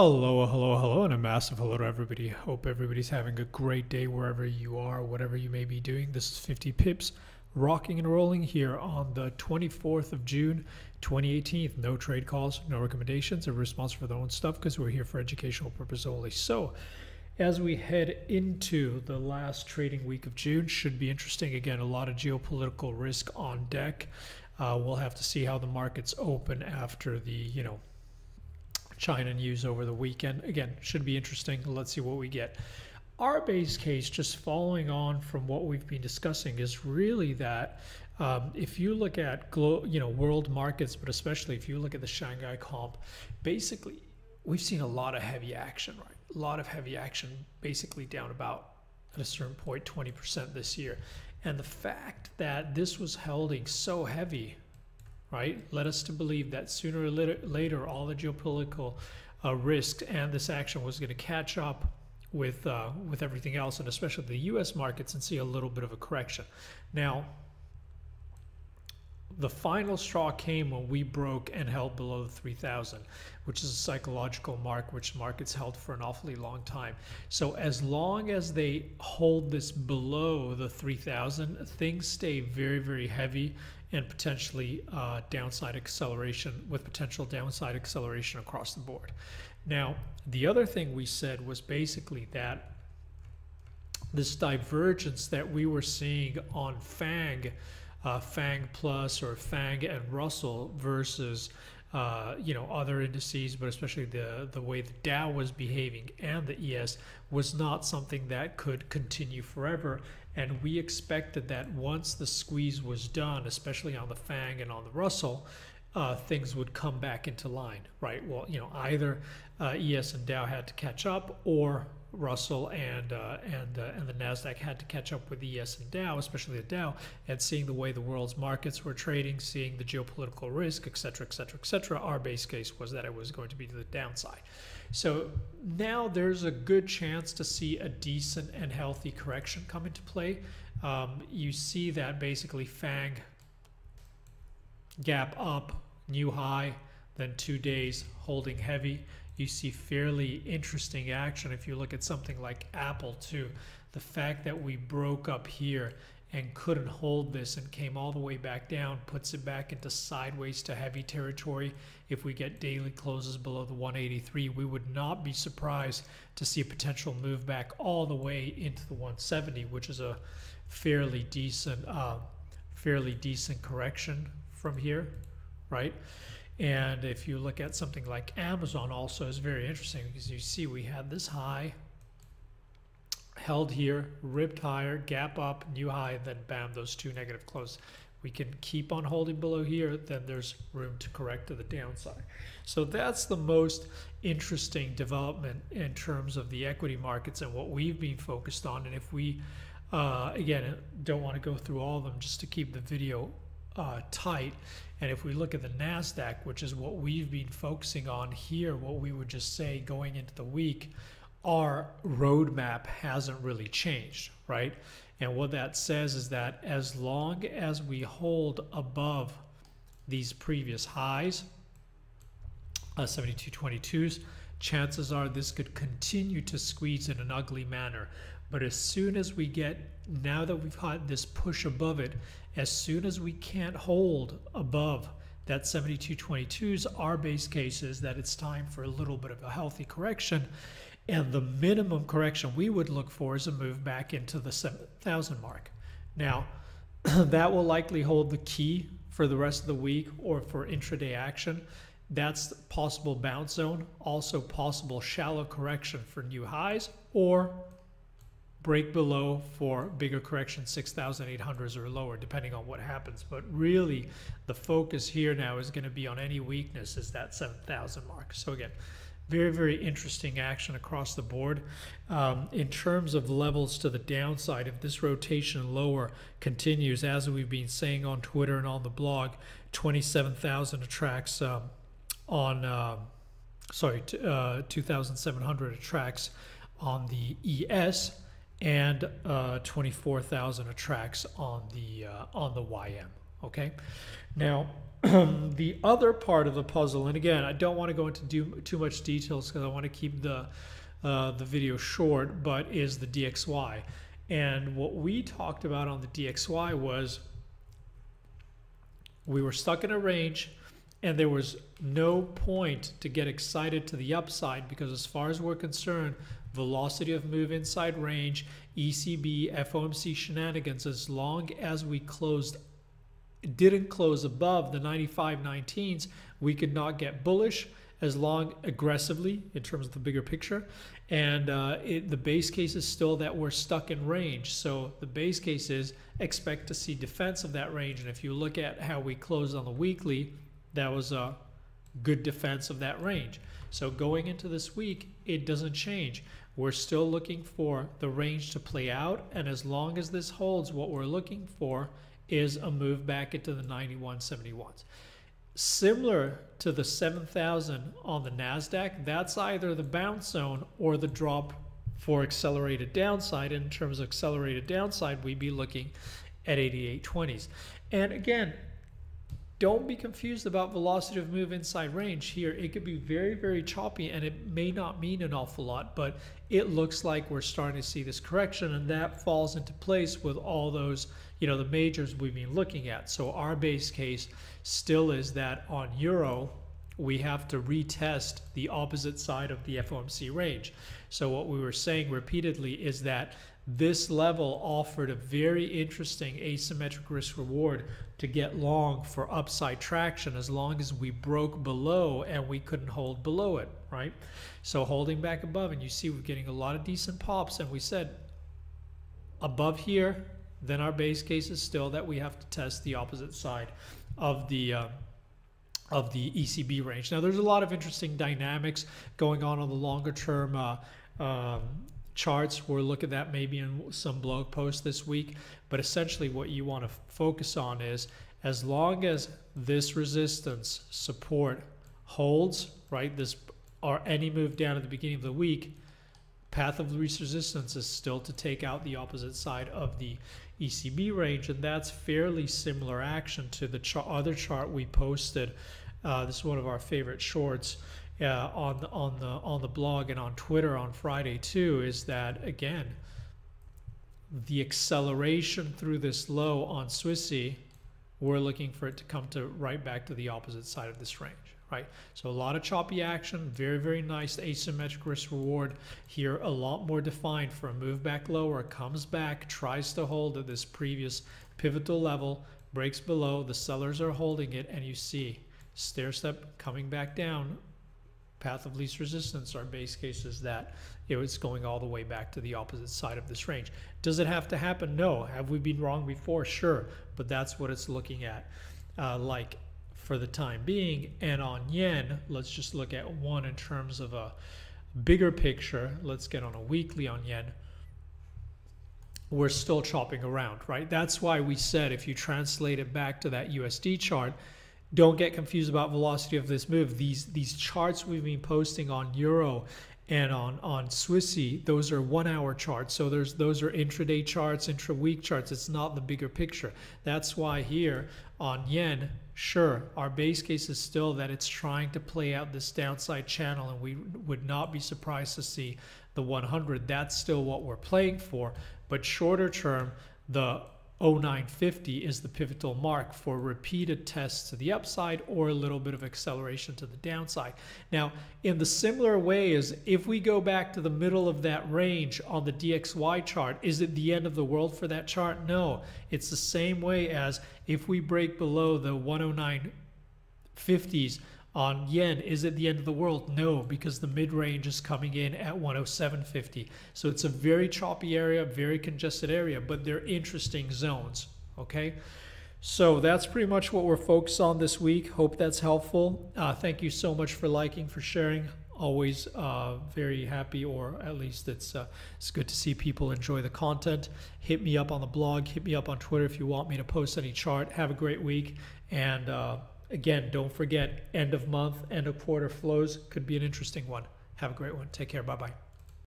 Hello, hello, hello, and a massive hello to everybody. Hope everybody's having a great day wherever you are, whatever you may be doing. This is 50 Pips, rocking and rolling here on the 24th of June, 2018. No trade calls, no recommendations, a response for their own stuff because we're here for educational purpose only. So, as we head into the last trading week of June, should be interesting. Again, a lot of geopolitical risk on deck. We'll have to see how the markets open after the, China news over the weekend. Again, should be interesting. Let's see what we get. Our base case, just following on from what we've been discussing, is really that if you look at world markets, but especially if you look at the Shanghai comp, basically we've seen a lot of heavy action, right? A lot of heavy action, basically down about at a certain point 20% this year. And the fact that this was holding so heavy, right, led us to believe that sooner or later all the geopolitical risk and this action was going to catch up with everything else, and especially the U.S. markets, and see a little bit of a correction. Now, the final straw came when we broke and held below the 3,000, which is a psychological mark which markets held for an awfully long time. So as long as they hold this below the 3,000, things stay very, very heavy and potentially downside acceleration, with potential downside acceleration across the board. Now, the other thing we said was basically that this divergence that we were seeing on FANG, FANG Plus or FANG and Russell versus other indices, but especially the way the Dow was behaving and the ES, was not something that could continue forever. And we expected that once the squeeze was done, especially on the FANG and on the Russell, things would come back into line, right? Well, either ES and Dow had to catch up, or Russell and the Nasdaq had to catch up with ES and Dow, especially the Dow, and seeing the way the world's markets were trading, seeing the geopolitical risk, et cetera, et cetera, et cetera. Our base case was that it was going to be to the downside. So now there's a good chance to see a decent and healthy correction come into play. You see that basically FANG gap up, new high, then 2 days holding heavy. You see fairly interesting action if you look at something like Apple too. The fact that we broke up here and couldn't hold this and came all the way back down puts it back into sideways to heavy territory. If we get daily closes below the 183, we would not be surprised to see a potential move back all the way into the 170, which is a fairly decent correction from here, right? And if you look at something like Amazon, also is very interesting, because you see we had this high, held here, ripped higher, gap up, new high, then bam, those two negative closes. We can keep on holding below here, then there's room to correct to the downside. So that's the most interesting development in terms of the equity markets and what we've been focused on. And if we, again, don't want to go through all of them just to keep the video tight. And if we look at the NASDAQ, which is what we've been focusing on here, what we would just say going into the week, our roadmap hasn't really changed, right? And what that says is that as long as we hold above these previous highs, 72.22s, chances are this could continue to squeeze in an ugly manner. But as soon as we get, now that we've had this push above it, as soon as we can't hold above that 72.22s, our base case is that it's time for a little bit of a healthy correction. And the minimum correction we would look for is a move back into the 7,000 mark. Now, that will likely hold the key for the rest of the week or for intraday action. That's possible bounce zone, also possible shallow correction for new highs, or break below for bigger correction, 6,800s or lower, depending on what happens. But really, the focus here now is going to be on any weakness, is that 7,000 mark. So again, very, very interesting action across the board. In terms of levels to the downside, if this rotation lower continues, as we've been saying on Twitter and on the blog, 27,000 attracts 2,700 attracts on the ES, and 24,000 attracts on the YM. Okay, now the other part of the puzzle, and again, I don't want to go into too much details because I want to keep the video short, but is the DXY. And what we talked about on the DXY was we were stuck in a range and there was no point to get excited to the upside, because as far as we're concerned, velocity of move inside range, ECB, FOMC shenanigans, as long as we didn't close above the 95.19s, we could not get bullish as long aggressively in terms of the bigger picture. And the base case is still that we're stuck in range. So the base case is expect to see defense of that range. And if you look at how we closed on the weekly, that was a good defense of that range. So going into this week, it doesn't change. We're still looking for the range to play out. And as long as this holds, what we're looking for is a move back into the 91.71s. Similar to the 7,000 on the NASDAQ, that's either the bounce zone or the drop for accelerated downside. In terms of accelerated downside, we'd be looking at 88.20s. And again, don't be confused about velocity of move inside range here. It could be very, very choppy and it may not mean an awful lot, but it looks like we're starting to see this correction, and that falls into place with all those, the majors we've been looking at. So our base case still is that on euro, we have to retest the opposite side of the FOMC range. So what we were saying repeatedly is that this level offered a very interesting asymmetric risk reward to get long for upside traction, as long as we broke below and we couldn't hold below it, right? So holding back above, and you see we're getting a lot of decent pops, and we said above here, then our base case is still that we have to test the opposite side of the ECB range. Now, there's a lot of interesting dynamics going on the longer term charts. We'll look at that maybe in some blog posts this week. But essentially what you want to focus on is, as long as this resistance support holds, right, this or any move down at the beginning of the week, path of least resistance is still to take out the opposite side of the ECB range, and that's fairly similar action to the other chart we posted. This is one of our favorite shorts on the blog and on Twitter on Friday too. Is that again the acceleration through this low on Swissy? We're looking for it to come to right back to the opposite side of this range. Right, so a lot of choppy action, very, very nice asymmetric risk reward here, a lot more defined for a move back lower, comes back, tries to hold at this previous pivotal level, breaks below, the sellers are holding it, and you see stair step coming back down, path of least resistance. Our base case is that it's going all the way back to the opposite side of this range. Does it have to happen? No. Have we been wrong before? Sure, but that's what it's looking at for the time being. And on yen, let's just look at one in terms of a bigger picture. Let's get on a weekly on yen. We're still chopping around, right? That's why we said, if you translate it back to that USD chart, don't get confused about velocity of this move. These charts we've been posting on euro and on Swissy, those are 1 hour charts. So those are intraday charts, intra-week charts. It's not the bigger picture. That's why here on yen, sure, our base case is still that it's trying to play out this downside channel, and we would not be surprised to see the 100. That's still what we're playing for. But shorter term, the 0950 is the pivotal mark for repeated tests to the upside or a little bit of acceleration to the downside. Now, in the similar way as if we go back to the middle of that range on the DXY chart, is it the end of the world for that chart? No, it's the same way as if we break below the 109.50s on yen, is it the end of the world? No, because the mid-range is coming in at 107.50. So it's a very choppy area, very congested area, but they're interesting zones, okay? So that's pretty much what we're focused on this week. Hope that's helpful. Thank you so much for liking, for sharing. Always very happy, or at least it's good to see people enjoy the content. Hit me up on the blog, hit me up on Twitter if you want me to post any chart. Have a great week, and again, don't forget, end of month, end of quarter flows could be an interesting one. Have a great one. Take care. Bye-bye.